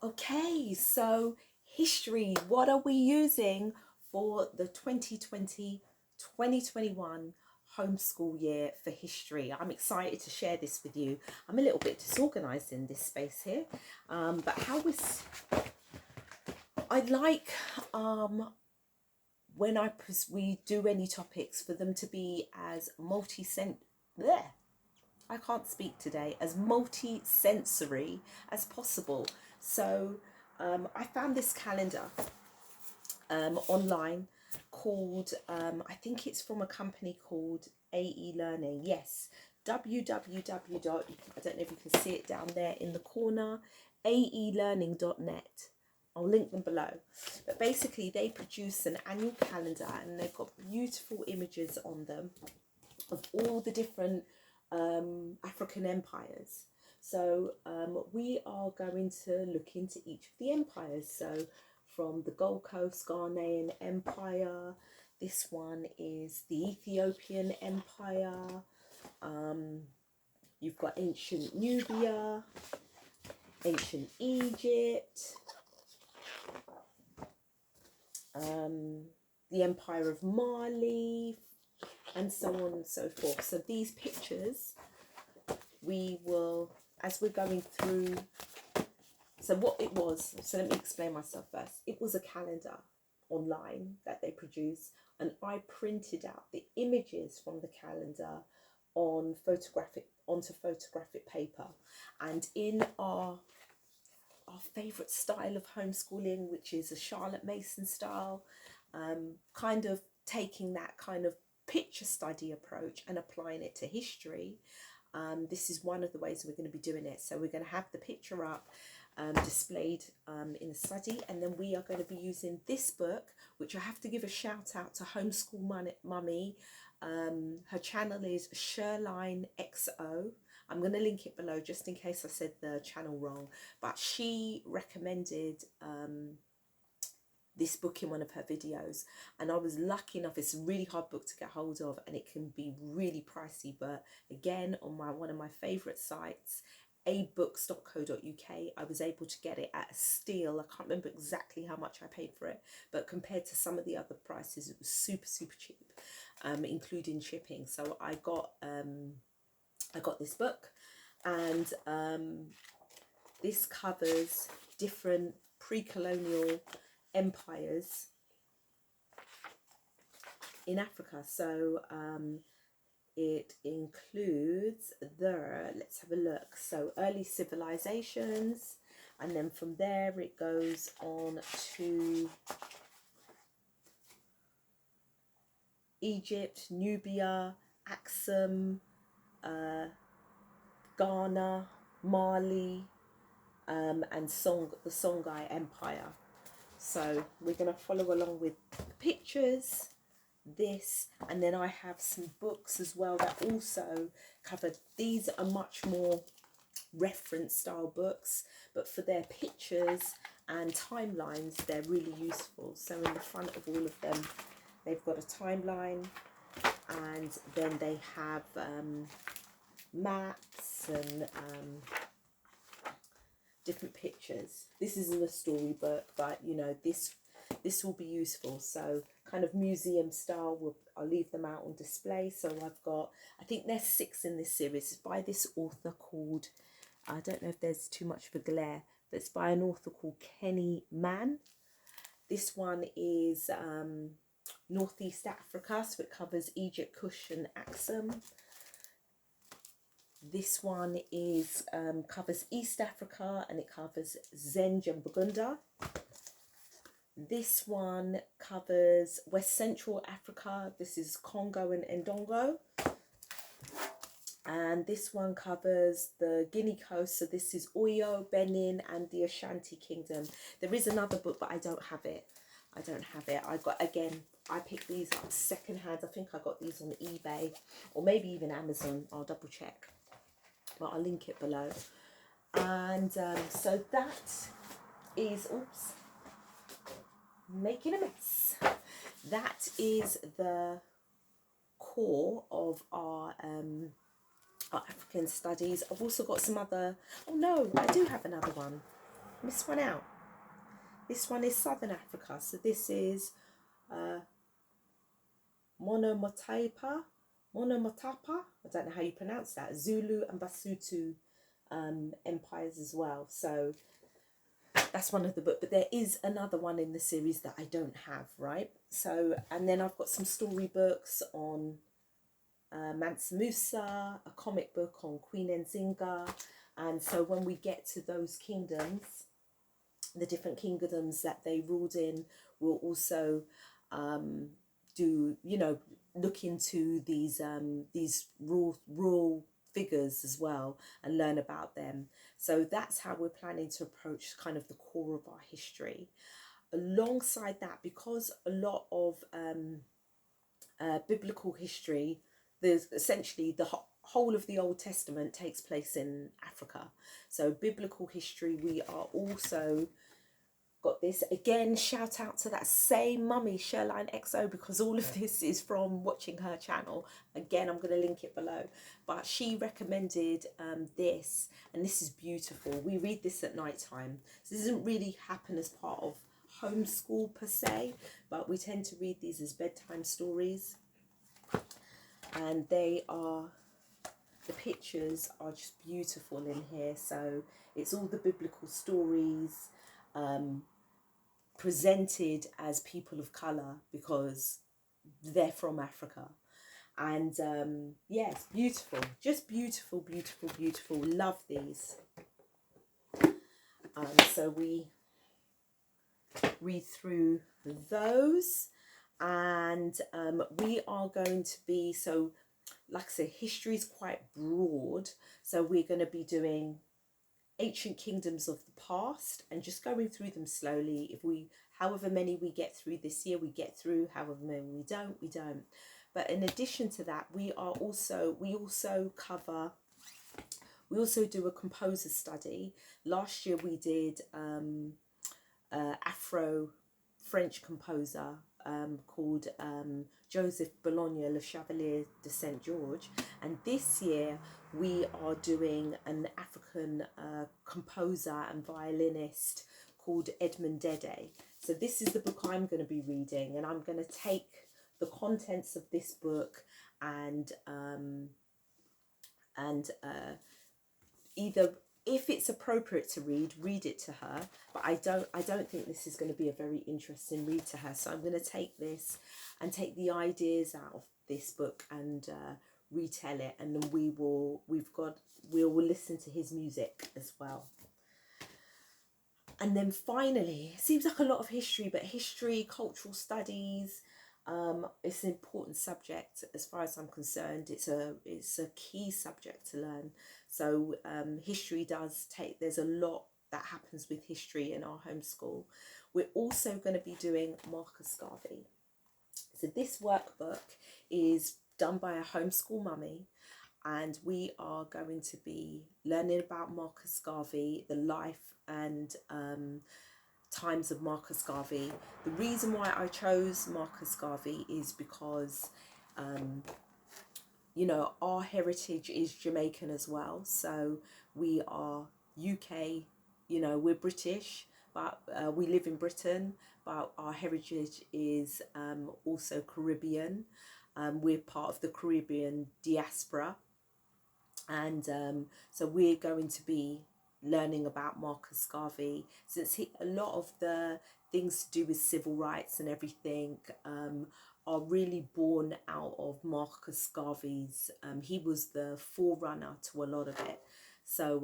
Okay, so history, what are we using for the 2020-2021 homeschool year for history? I'm excited to share this with you. I'm a little bit disorganized in this space here, but I like when we do any topics for them to be as I can't speak today, as multi-sensory as possible. So I found this calendar online called, I think it's from a company called AE Learning. Yes, www. I don't know if you can see it down there in the corner, aelearning.net. I'll link them below. But basically they produce an annual calendar and they've got beautiful images on them of all the different African empires. So we are going to look into each of the empires. So from the Gold Coast Ghanaian Empire, this one is the Ethiopian Empire. You've got ancient Nubia, ancient Egypt, the Empire of Mali, and so on and so forth. So these pictures, we will, as we're going through, so what it was, so let me explain myself first. It was a calendar online that they produced, and I printed out the images from the calendar onto photographic paper. And in our favourite style of homeschooling, which is a Charlotte Mason style, kind of taking that kind of picture study approach and applying it to history. This is one of the ways we're going to be doing it. So we're going to have the picture up displayed in the study, and then we are going to be using this book, which I have to give a shout out to Homeschool Mummy. Her channel is Sherline XO. I'm going to link it below just in case I said the channel wrong, but she recommended this book in one of her videos, and I was lucky enough. It's a really hard book to get hold of and it can be really pricey, but again, on one of my favorite sites, abooks.co.uk, I was able to get it at a steal. I can't remember exactly how much I paid for it, but compared to some of the other prices, it was super cheap, including shipping. So I got this book, and this covers different pre-colonial empires in Africa. So it includes let's have a look, so early civilizations, and then from there it goes on to Egypt, Nubia, Axum, Ghana, Mali, and the Songhai Empire. So we're going to follow along with the pictures, this, and then I have some books as well that also cover. These are much more reference style books, but for their pictures and timelines, they're really useful. So in the front of all of them, they've got a timeline, and then they have maps and different pictures. This isn't a storybook, but you know, this will be useful. So kind of museum style, I'll leave them out on display. So I've got, I think there's 6 in this series. It's by this author called, I don't know if there's too much of a glare, but it's by an author called Kenny Mann. This one is Northeast Africa, so it covers Egypt, Kush and Axum. This one is covers East Africa, and it covers Zenj and Buganda. This one covers West Central Africa. This is Congo and Ndongo. And this one covers the Guinea coast. So this is Oyo, Benin and the Ashanti Kingdom. There is another book, but I don't have it. I picked these up secondhand. I think I got these on eBay or maybe even Amazon. I'll double check, but I'll link it below. And so that is, oops, making a mess. That is the core of our African studies. I've also got some other, oh no, I do have another one. Miss one out. This one is Southern Africa. So this is Monomotapa. I don't know how you pronounce that. Zulu and Basotho empires as well. So that's one of the books, but there is another one in the series that I don't have, right? So, and then I've got some storybooks on Mansa Musa, a comic book on Queen Nzinga. And so when we get to those kingdoms, the different kingdoms that they ruled in, we'll also do, you know, look into these rural figures as well and learn about them. So that's how we're planning to approach kind of the core of our history. Alongside that, because a lot of biblical history, there's essentially the whole of the Old Testament takes place in Africa. So biblical history, we are also got this again. Shout out to that same mummy, Sherline XO, because all of this is from watching her channel. Again, I'm going to link it below, but she recommended this, and this is beautiful. We read this at night time. So this doesn't really happen as part of homeschool per se, but we tend to read these as bedtime stories, and they are, the pictures are just beautiful in here. So it's all the biblical stories presented as people of colour because they're from Africa. And yeah, it's beautiful, just beautiful, beautiful, beautiful. Love these. So we read through those, and we are going to be, so like I said, history is quite broad, so we're going to be doing ancient kingdoms of the past and just going through them slowly. If we, however many we get through this year, we get through. However many we don't. But in addition to that, we also do a composer study. Last year we did Afro French composer called Joseph Bologna, Le Chevalier de Saint George, and this year we are doing an African composer and violinist called Edmund Dede. So this is the book I'm going to be reading, and I'm going to take the contents of this book and either, if it's appropriate to read it to her, but I don't think this is going to be a very interesting read to her. So I'm going to take this and take the ideas out of this book and retell it, and then we will listen to his music as well. And then finally, it seems like a lot of history, but history, cultural studies, it's an important subject as far as I'm concerned. It's a key subject to learn. So history does take, there's a lot that happens with history in our homeschool. We're also going to be doing Marcus Garvey. So this workbook is done by a homeschool mummy, and we are going to be learning about Marcus Garvey, the life and times of Marcus Garvey. The reason why I chose Marcus Garvey is because you know, our heritage is Jamaican as well. So we are UK, you know, we're British, but we live in Britain, but our heritage is also Caribbean. We're part of the Caribbean diaspora, and so we're going to be learning about Marcus Garvey, since a lot of the things to do with civil rights and everything are really born out of Marcus Garvey's. He was the forerunner to a lot of it. So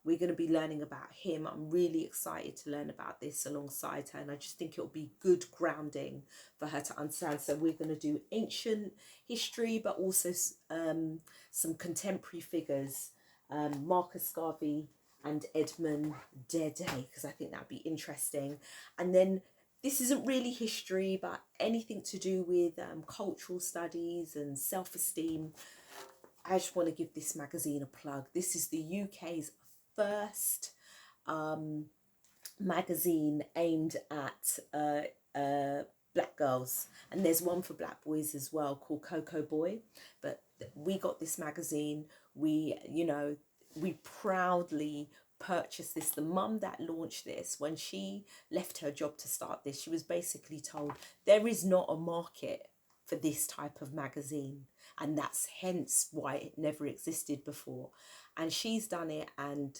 we're going to be learning about him. I'm really excited to learn about this alongside her, and I just think it'll be good grounding for her to understand. So we're going to do ancient history, but also some contemporary figures, Marcus Garvey and Edmund Dede, because I think that'd be interesting. And then this isn't really history, but anything to do with cultural studies and self-esteem. I just want to give this magazine a plug. This is the UK's first magazine aimed at black girls, and there's one for black boys as well called Cocoa Boy. But we got this magazine. We, you know, we proudly purchase this. The mum that launched this, when she left her job to start this, she was basically told there is not a market for this type of magazine, and that's hence why it never existed before. And she's done it, and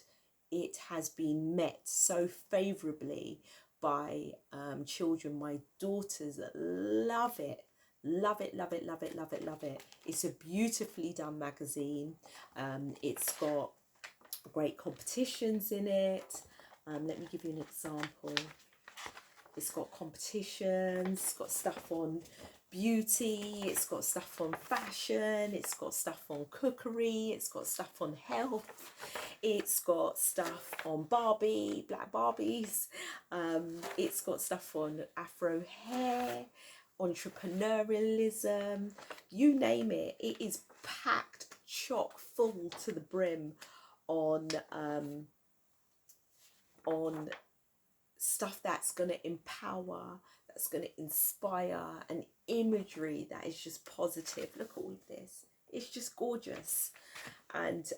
it has been met so favorably by children. My daughters love it. Love it, love it, love it, love it, love it. It's a beautifully done magazine. It's got great competitions in it. Let me give you an example. It's got competitions, it's got stuff on beauty, it's got stuff on fashion, it's got stuff on cookery, it's got stuff on health, it's got stuff on Barbie, black Barbies, it's got stuff on Afro hair, entrepreneurialism, you name it. It is packed chock full to the brim on stuff that's going to empower, that's going to inspire, and imagery that is just positive. Look at all of this. It's just gorgeous. And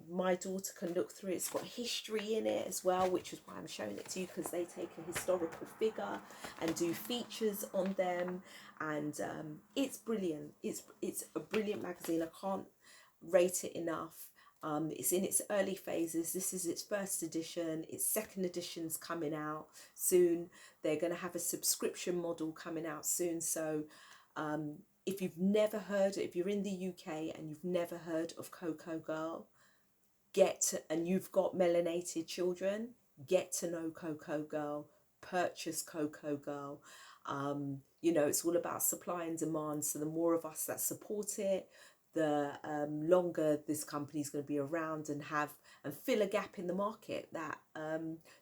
my daughter can look through it. It's got history in it as well, which is why I'm showing it to you, because they take a historical figure and do features on them. And it's brilliant. It's a brilliant magazine. I can't rate it enough. It's in its early phases. This is its first edition. Its second edition's coming out soon. They're going to have a subscription model coming out soon. So if you've never heard, if you're in the UK and you've never heard of Coco Girl, and you've got melanated children, get to know Coco Girl, purchase Coco Girl. You know, it's all about supply and demand. So the more of us that support it, the longer this company is going to be around and fill a gap in the market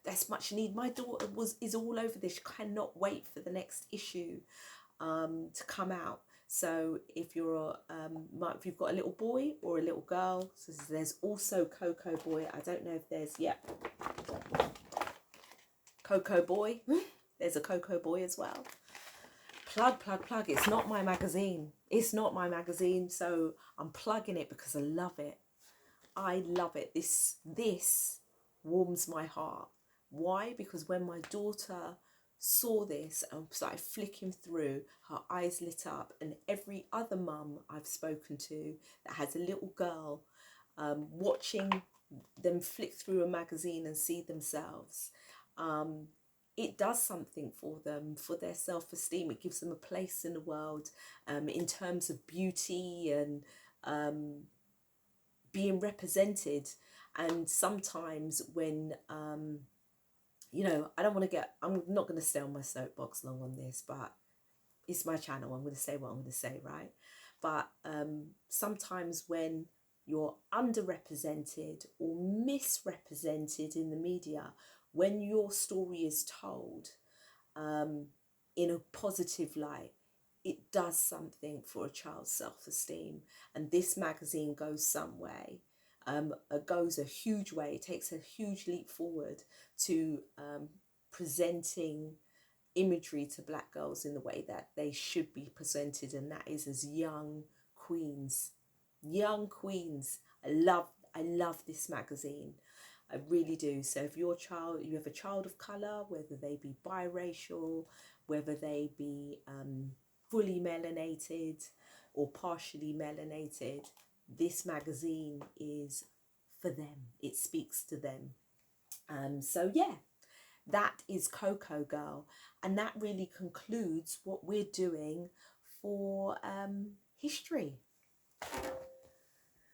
that's much need. My daughter is all over this. She cannot wait for the next issue to come out. So if you've got a little boy or a little girl, so there's also Coco Boy. I don't know if there's Coco Boy. There's a Coco Boy as well. Plug. It's not my magazine. It's not my magazine, so I'm plugging it because I love it. I love it. This warms my heart. Why? Because when my daughter saw this and started flicking through, her eyes lit up, and every other mum I've spoken to that has a little girl, watching them flick through a magazine and see themselves, it does something for them, for their self-esteem. It gives them a place in the world, in terms of beauty and being represented. And sometimes when you know, I'm not going to stay on my soapbox long on this, but it's my channel. I'm going to say what I'm going to say, right? But sometimes when you're underrepresented or misrepresented in the media, when your story is told in a positive light, it does something for a child's self-esteem. And this magazine goes some way. It goes a huge way. It takes a huge leap forward to presenting imagery to black girls in the way that they should be presented, and that is as young queens. I love this magazine. I really do. So if you have a child of colour, whether they be biracial, whether they be fully melanated or partially melanated, this magazine is for them. It speaks to them. So yeah, that is Coco Girl, and that really concludes what we're doing for history.